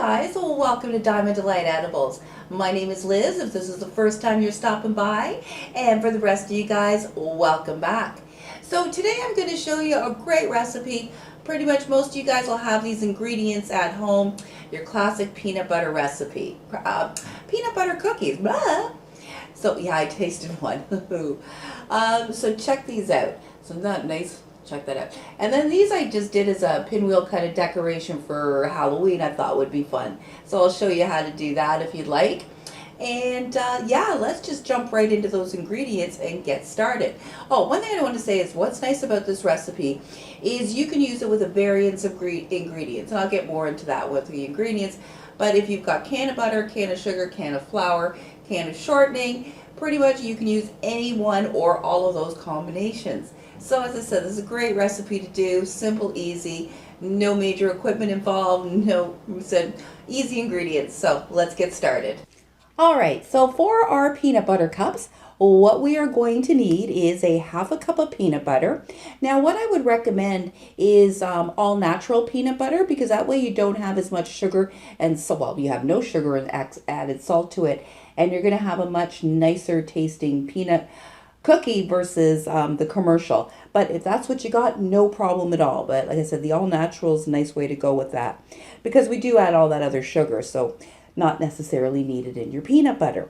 guys, well, welcome to Diamond Delight Edibles. My name is Liz, if this is the first time you're stopping by, and for the rest of you guys, welcome back. So today I'm going to show you a great recipe. Pretty much most of you guys will have these ingredients at home. Your classic peanut butter recipe. Peanut butter cookies. Blah. So yeah, I tasted one. So check these out. So not nice. Check that out. And then these I just did as a pinwheel kind of decoration for Halloween. I thought would be fun. So I'll show you how to do that if you'd like. And yeah, let's just jump right into those ingredients and get started. Oh, one thing I want to say is what's nice about this recipe is you can use it with a variance of ingredients. And I'll get more into that with the ingredients. But if you've got cannabutter, cannasugar, cannaflour, cannashortening, pretty much you can use any one or all of those combinations. So as I said, this is a great recipe to do, simple, easy, no major equipment involved, easy ingredients. So let's get started. All right, so for our peanut butter cups, what we are going to need is a half a cup of peanut butter. Now what I would recommend is all natural peanut butter, because that way you don't have as much sugar and so, well, you have no sugar and added salt to it, and you're going to have a much nicer tasting peanut cookie versus the commercial. But if that's what you got, no problem at all. But like I said, the all natural is a nice way to go with that, because we do add all that other sugar, so not necessarily needed in your peanut butter.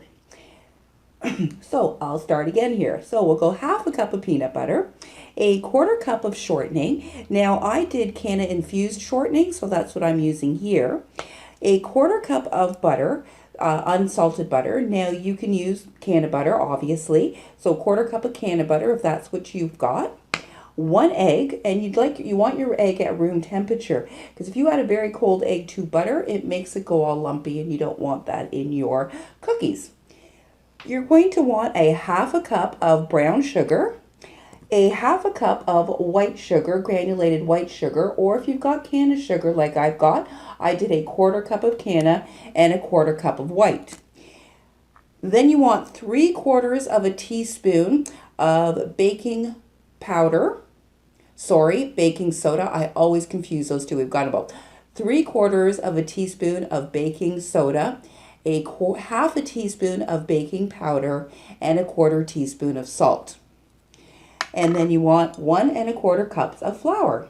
So I'll start again here. So we'll go half a cup of peanut butter, a quarter cup of shortening. Now I did Canna infused shortening, so that's what I'm using here. A quarter cup of butter, unsalted butter. Now you can use cannabutter, obviously. So a quarter cup of cannabutter if that's what you've got. One egg, and you want your egg at room temperature, because if you add a very cold egg to butter, it makes it go all lumpy, and you don't want that in your cookies. You're going to want a half a cup of brown sugar, a half a cup of white sugar, granulated white sugar, or if you've got canna sugar like I've got, I did a quarter cup of canna and a quarter cup of white. Then you want 3/4 of a teaspoon of baking powder. Sorry, baking soda. I always confuse those two. We've got about 3/4 of a teaspoon of baking soda, half a teaspoon of baking powder, and a 1/4 teaspoon of salt. And then you want 1 1/4 cups of flour.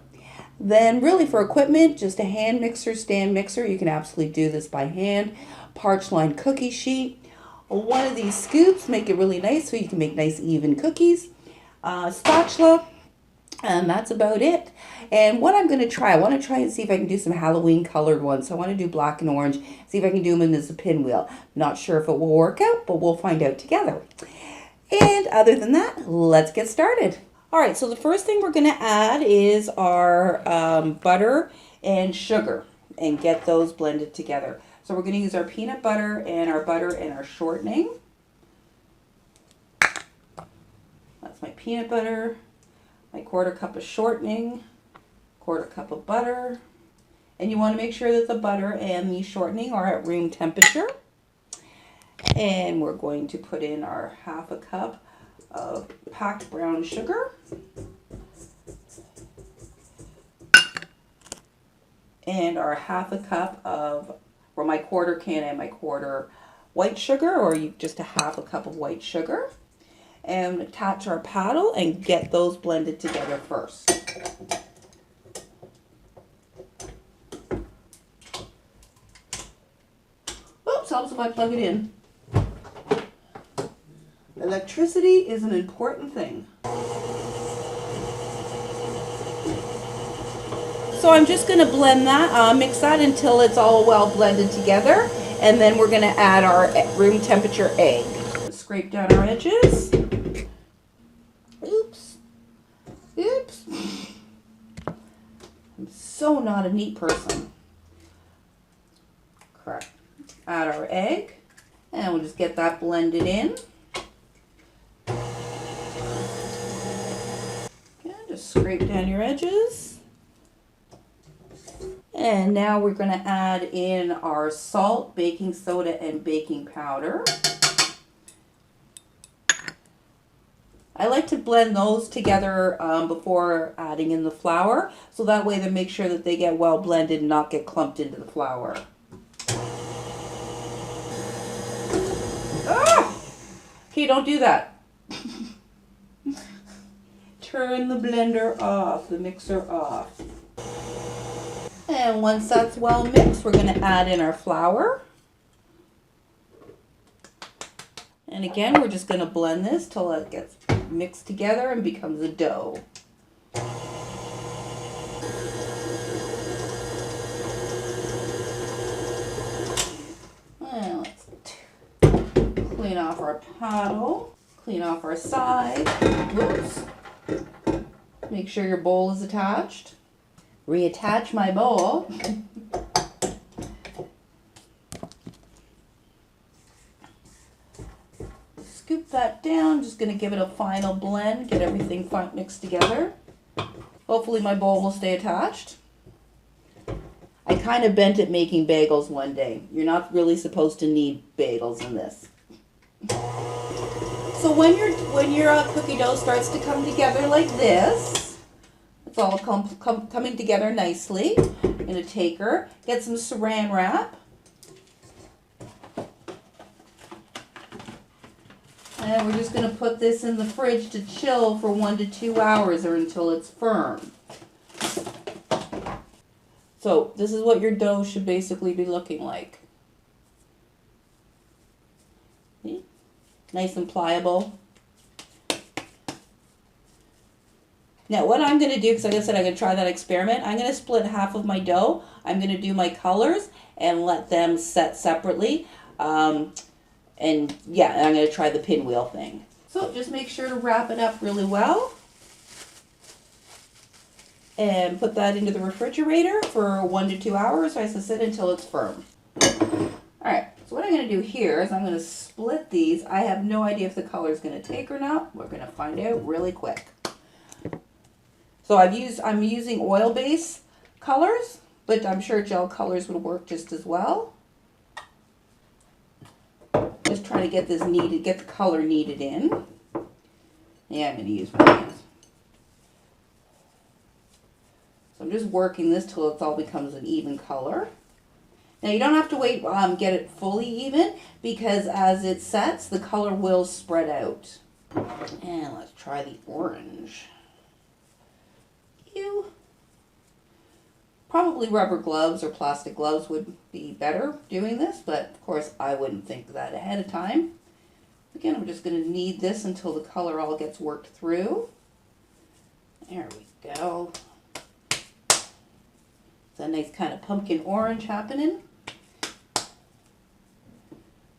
Then really for equipment, just a hand mixer, stand mixer. You can absolutely do this by hand. Parch lined cookie sheet. One of these scoops, make it really nice so you can make nice even cookies. Spatula, and that's about it. And what I'm going to try, I want to try and see if I can do some Halloween colored ones. So I want to do black and orange, see if I can do them in this pinwheel. Not sure if it will work out, but we'll find out together. And other than that, let's get started. All right, so the first thing we're going to add is our butter and sugar and get those blended together. So we're going to use our peanut butter and our shortening. That's my peanut butter, my 1/4 cup of shortening, 1/4 cup of butter. And you want to make sure that the butter and the shortening are at room temperature. And we're going to put in our half a cup of packed brown sugar. And our half a cup of, or my 1/4 canna and my 1/4 white sugar, or just a half a cup of white sugar. And attach our paddle and get those blended together first. Oops, helps if I plug it in. Electricity is an important thing. So I'm just going to blend that, mix that until it's all well blended together, and then we're going to add our room temperature egg. Scrape down our edges. Oops. Oops. I'm so not a neat person. Correct. Add our egg, and we'll just get that blended in. Just scrape down your edges. And now we're going to add in our salt, baking soda, and baking powder. I like to blend those together before adding in the flour, so that way they make sure that they get well blended and not get clumped into the flour. Okay, don't do that. Turn the blender off, the mixer off. And once that's well mixed, we're going to add in our flour. And again, we're just going to blend this till it gets mixed together and becomes a dough. And let's clean off our paddle, clean off our side. Whoops. Make sure your bowl is attached. Reattach my bowl. Scoop that down. Just going to give it a final blend, get everything mixed together. Hopefully my bowl will stay attached. I kind of bent at making bagels one day. You're not really supposed to need bagels in this. So when your cookie dough starts to come together like this, it's all coming together nicely. I'm going to take her, get some saran wrap. And we're just going to put this in the fridge to chill for 1 to 2 hours or until it's firm. So this is what your dough should basically be looking like. See? Nice and pliable. Now what I'm going to do, because like I said, I'm going to try that experiment. I'm going to split half of my dough. I'm going to do my colors and let them set separately. And yeah, I'm going to try the pinwheel thing. So just make sure to wrap it up really well. And put that into the refrigerator for 1 to 2 hours so it has to sit until it's firm. Alright, so what I'm going to do here is I'm going to split these. I have no idea if the color is going to take or not. We're going to find out really quick. So I'm using oil-based colors, but I'm sure gel colors would work just as well. Just trying to get this get the color kneaded in. Yeah, I'm going to use my hands. So I'm just working this till it all becomes an even color. Now you don't have to wait get it fully even, because as it sets, the color will spread out. And let's try the orange. Ew. Probably rubber gloves or plastic gloves would be better doing this, but of course I wouldn't think that ahead of time. Again, I'm just going to knead this until the color all gets worked through. There we go. It's a nice kind of pumpkin orange happening.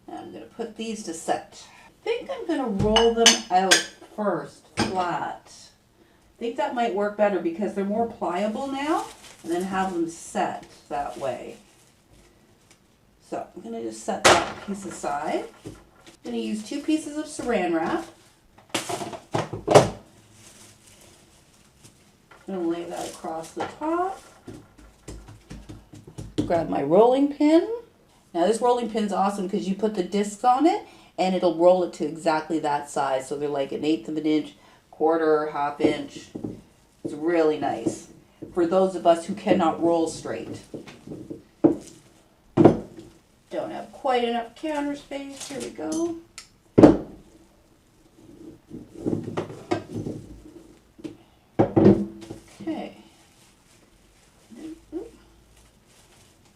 Now I'm going to put these to set. I think I'm going to roll them out first, flat. I think that might work better because they're more pliable now, and then have them set that way. So I'm going to just set that piece aside. I'm going to use 2 pieces of saran wrap. I'm going to lay that across the top. Grab my rolling pin. Now this rolling pin's awesome because you put the discs on it and it'll roll it to exactly that size. So they're like 1/8 of an inch, quarter, half inch. It's really nice for those of us who cannot roll straight. Don't have quite enough counter space. Here we go. Okay.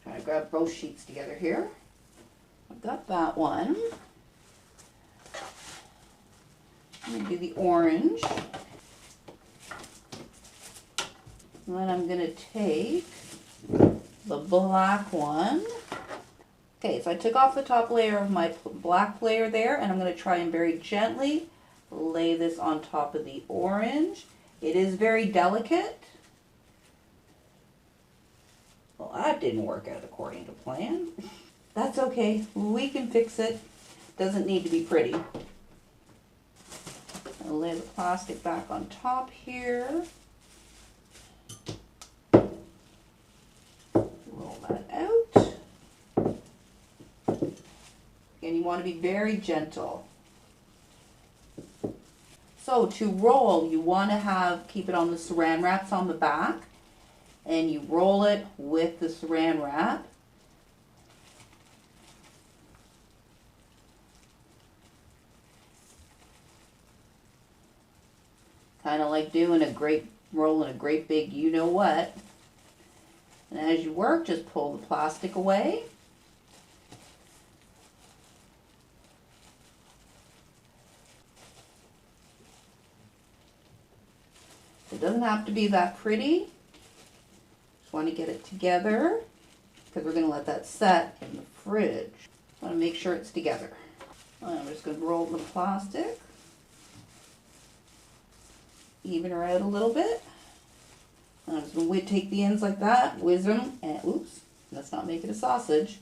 Trying to grab both sheets together here. I've got that one. I'm going to do the orange. And then I'm going to take the black one. Okay, so I took off the top layer of my black layer there, and I'm going to try and very gently lay this on top of the orange. It is very delicate. Well, that didn't work out according to plan. That's okay. We can fix it. Doesn't need to be pretty. I'll lay the plastic back on top here. Roll that out. And you want to be very gentle. So to roll, you want to keep it on the saran wraps on the back, and you roll it with the saran wrap. kind of like doing rolling a great big you-know-what. And as you work, just pull the plastic away. It doesn't have to be that pretty. Just want to get it together because we're going to let that set in the fridge. Want to make sure it's together. I'm just going to roll the plastic. Even her out a little bit. I'm just going to take the ends like that, whiz them, and oops, let's not make it a sausage.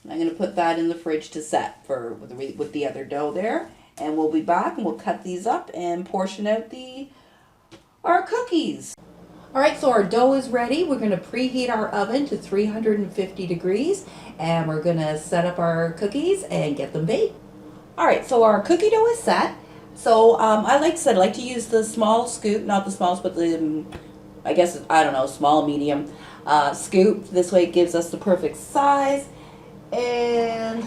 And I'm going to put that in the fridge to set with the other dough there. And we'll be back and we'll cut these up and portion out our cookies. Alright, so our dough is ready. We're going to preheat our oven to 350 degrees and we're going to set up our cookies and get them baked. Alright, so our cookie dough is set. So I like to use the small scoop, not the smallest, but the, I guess, I don't know, small, medium scoop. This way it gives us the perfect size. And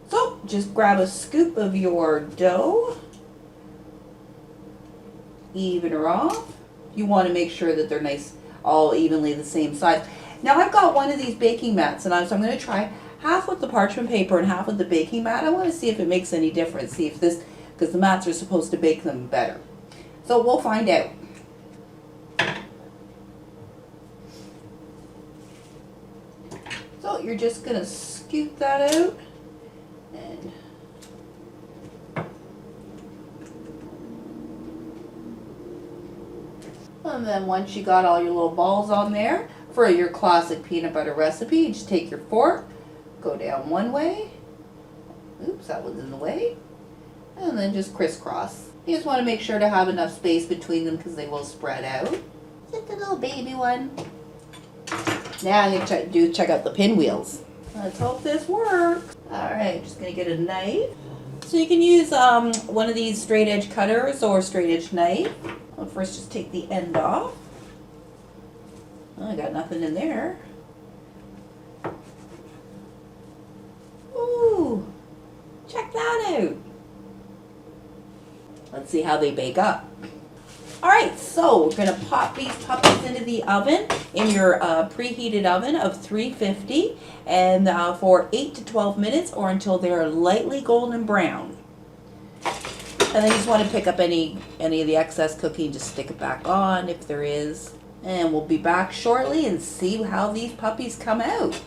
so just grab a scoop of your dough, even her off. You want to make sure that they're nice, all evenly the same size. Now I've got one of these baking mats, and so I'm going to try half with the parchment paper and half with the baking mat. I want to see if it makes any difference. See if this, because the mats are supposed to bake them better. So we'll find out. So you're just going to scoop that out. And then once you got all your little balls on there, for your classic peanut butter recipe, you just take your fork, go down one way. Oops, that was in the way. And then just crisscross. You just want to make sure to have enough space between them because they will spread out. Just a little baby one. Now I'm going to check out the pinwheels. Let's hope this works. Alright, just going to get a knife. So you can use one of these straight edge cutters or straight edge knife. I'll first just take the end off. Oh, I got nothing in there. Ooh, check that out. Let's see how they bake up. Alright, so we're going to pop these puppies into the oven, in your preheated oven of 350, and for 8 to 12 minutes or until they're lightly golden brown. And then you just want to pick up any of the excess cookie and just stick it back on if there is. And we'll be back shortly and see how these puppies come out.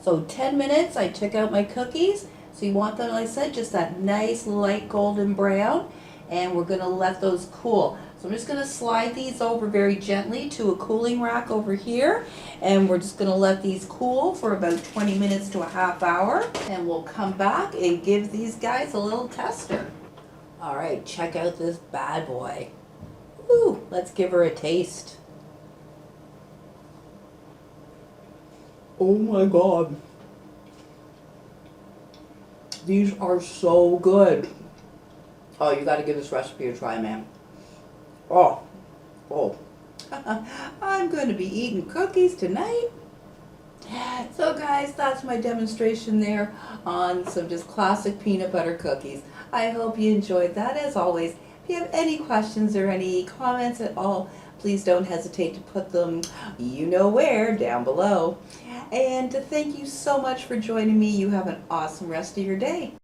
So 10 minutes, I took out my cookies. So you want them, like I said, just that nice light golden brown. And we're going to let those cool. So I'm just going to slide these over very gently to a cooling rack over here. And we're just going to let these cool for about 20 minutes to a half hour. And we'll come back and give these guys a little tester. All right, check out this bad boy. Ooh, let's give her a taste. Oh my God. These are so good. Oh, you got to give this recipe a try, man. Oh. I'm going to be eating cookies tonight. So guys, that's my demonstration there on some just classic peanut butter cookies. I hope you enjoyed that. As always, if you have any questions or any comments at all, please don't hesitate to put them you know where down below. And thank you so much for joining me. You have an awesome rest of your day.